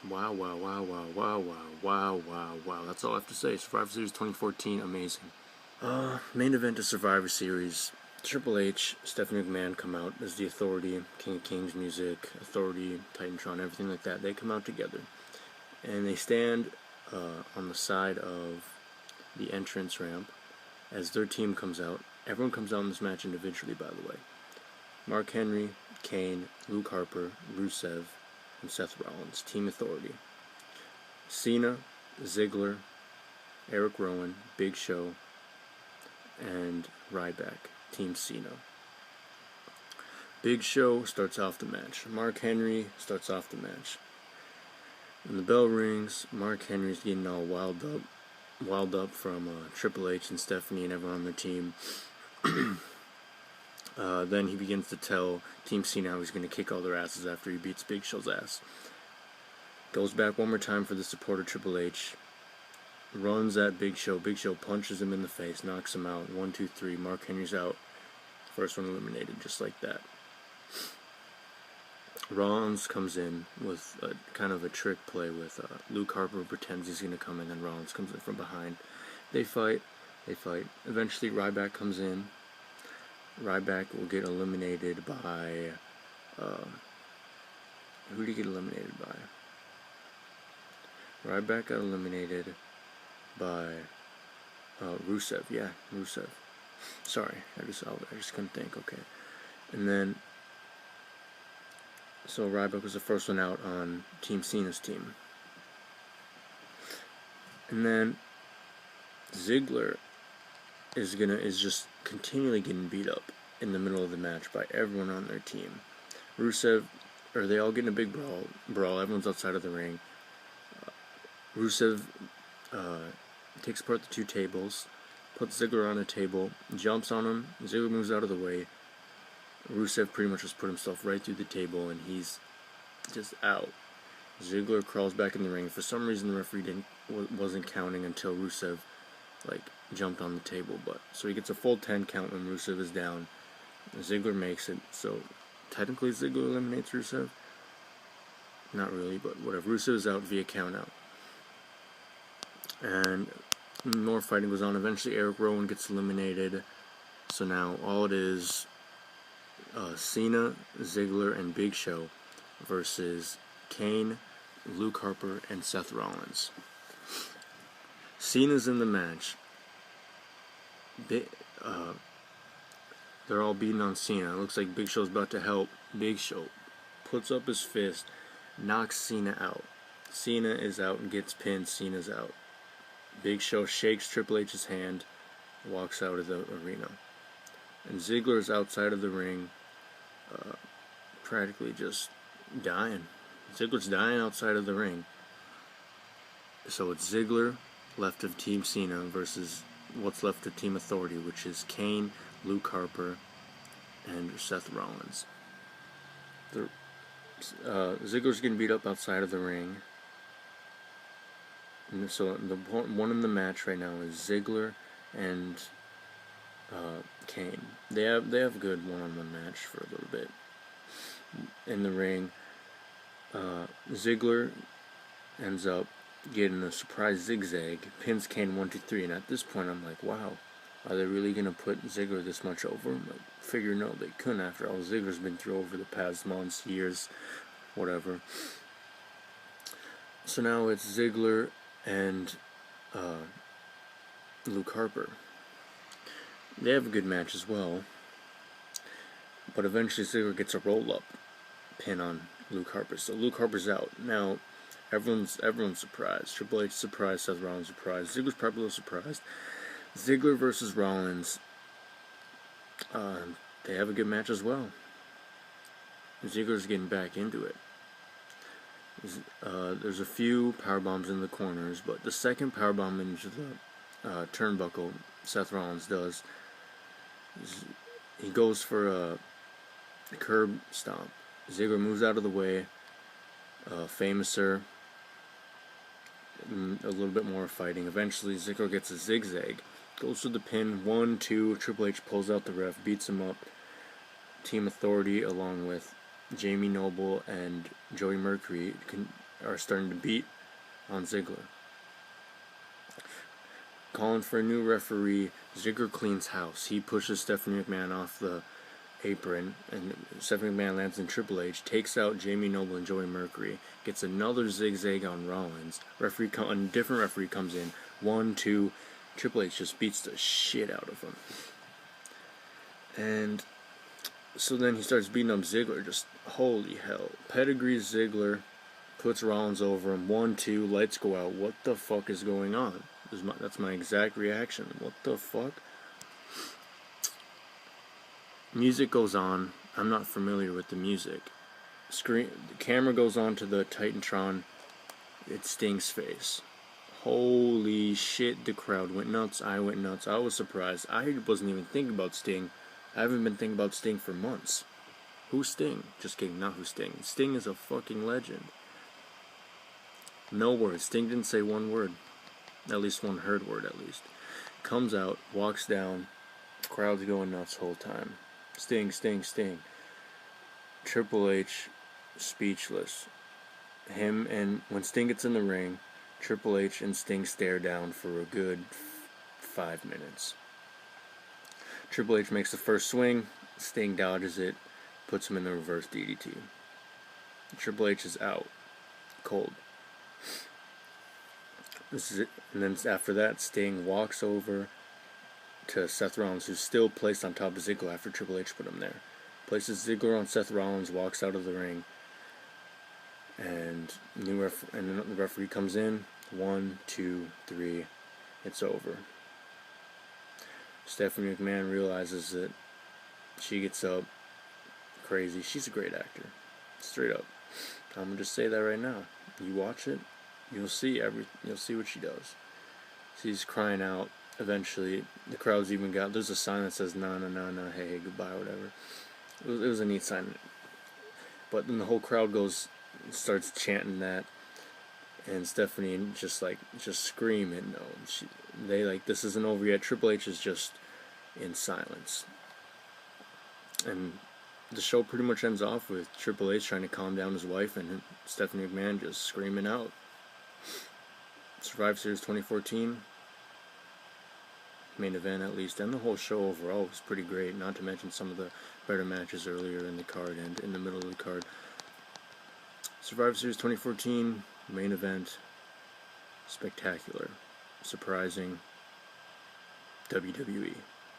Wow, wow, wow, wow, wow, wow, wow, wow, wow. That's all I have to say. Survivor Series 2014, amazing. Main event of Survivor Series. Triple H, Stephanie McMahon come out as the Authority, King of Kings music, Authority, Titantron, everything like that. They come out together. And they stand on the side of the entrance ramp as their team comes out. Everyone comes out in this match individually, by the way. Mark Henry, Kane, Luke Harper, Rusev, and Seth Rollins, Team Authority. Cena, Ziggler, Erick Rowan, Big Show, and Ryback, Team Cena. Big Show starts off the match. Mark Henry starts off the match. When the bell rings, Mark Henry's getting all wild up from Triple H and Stephanie and everyone on their team. Then he begins to tell Team Cena how he's going to kick all their asses after he beats Big Show's ass. Goes back one more time for the support of Triple H. Runs at Big Show. Big Show punches him in the face, knocks him out. 1, 2, 3. Mark Henry's out. First one eliminated, just like that. Rollins comes in with kind of a trick play with Luke Harper pretends he's going to come in, and Rollins comes in from behind. They fight. Eventually, Ryback comes in. Ryback will get eliminated by... who did he get eliminated by? Ryback got eliminated by Rusev. Yeah, Rusev. Sorry, I just couldn't think. Okay, and then so Ryback was the first one out on Team Cena's team, and then Ziggler is just continually getting beat up in the middle of the match by everyone on their team. Rusev, or they all get in a big brawl. Everyone's outside of the ring. Rusev takes apart the two tables, puts Ziggler on a table, jumps on him. Ziggler moves out of the way. Rusev pretty much just put himself right through the table, and he's just out. Ziggler crawls back in the ring. For some reason, the referee wasn't counting until Rusev jumped on the table. But so he gets a full 10 count when Rusev is down. Ziggler makes it. So technically, Ziggler eliminates Rusev. Not really, but whatever. Rusev is out via count out. And more fighting goes on. Eventually, Erick Rowan gets eliminated. So now all it is Cena, Ziggler, and Big Show versus Kane, Luke Harper, and Seth Rollins. Cena's in the match. They're all beating on Cena. It looks like Big Show's about to help. Big Show puts up his fist, knocks Cena out. Cena is out and gets pinned. Cena's out. Big Show shakes Triple H's hand, walks out of the arena. And Ziggler is outside of the ring, practically just dying. Ziggler's dying outside of the ring. So it's Ziggler, left of Team Cena, versus what's left of Team Authority, which is Kane, Luke Harper, and Seth Rollins. Ziggler's getting beat up outside of the ring. And so the one in the match right now is Ziggler and Kane. They have good one-on-one match for a little bit. In the ring, Ziggler ends up getting a surprise zigzag, pins Kane 1, 2, 3, and at this point I'm like, wow, are they really gonna put Ziggler this much over? Figure no, they couldn't. After all, Ziggler's been through over the past months, years, whatever. So now it's Ziggler and Luke Harper. They have a good match as well, but eventually Ziggler gets a roll-up pin on Luke Harper. So Luke Harper's out. Now, everyone's surprised. Triple H surprised, Seth Rollins surprised. Ziggler's probably a little surprised. Ziggler versus Rollins, they have a good match as well. Ziggler's getting back into it. There's a few power bombs in the corners, but the second power bomb into the turnbuckle Seth Rollins does, he goes for a curb stomp. Ziggler moves out of the way. Famouser, a little bit more fighting. Eventually, Ziggler gets a zigzag, goes for the pin. 1, 2. Triple H pulls out the ref, beats him up. Team Authority, along with Jamie Noble and Joey Mercury, are starting to beat on Ziggler. Calling for a new referee. Ziggler cleans house. He pushes Stephanie McMahon off the apron, and Stephanie McMahon lands in Triple H, takes out Jamie Noble and Joey Mercury, gets another zigzag on Rollins. A different referee comes in. 1, 2. Triple H just beats the shit out of him. And so then he starts beating up Ziggler. Just holy hell. Pedigrees Ziggler, puts Rollins over him. 1, 2. Lights go out. What the fuck is going on? That's my exact reaction. What the fuck? Music goes on. I'm not familiar with the music. The camera goes on to the Titantron. It's Sting's face. Holy shit, the crowd went nuts. I went nuts. I was surprised. I wasn't even thinking about Sting. I haven't been thinking about Sting for months. Who's Sting? Just kidding, not who's Sting. Sting is a fucking legend. No words. Sting didn't say one word. At least one heard word, at least. Comes out, walks down. Crowd's going nuts the whole time. Sting, Sting, Sting. Triple H, speechless. And when Sting gets in the ring, Triple H and Sting stare down for a good 5 minutes. Triple H makes the first swing. Sting dodges it, puts him in the reverse DDT. Triple H is out. Cold. This is it. And then after that, Sting walks over to Seth Rollins, who's still placed on top of Ziggler after Triple H put him there. Places Ziggler on Seth Rollins, walks out of the ring, and the referee comes in. 1, 2, 3. It's over. Stephanie McMahon realizes that she gets up. Crazy. She's a great actor. Straight up. I'm gonna just say that right now. You watch it, you'll see what she does. She's crying out. Eventually, the crowd's even got. There's a sign that says "No, no, no, no, hey, goodbye," whatever. It was a neat sign. But then the whole crowd starts chanting that, and Stephanie just screaming. No, this isn't over yet. Triple H is just in silence, and the show pretty much ends off with Triple H trying to calm down his wife and Stephanie McMahon just screaming out. Survivor Series 2014. Main event, at least, and the whole show overall was pretty great, not to mention some of the better matches earlier in the card and in the middle of the card. Survivor Series 2014 main event, spectacular, surprising, WWE.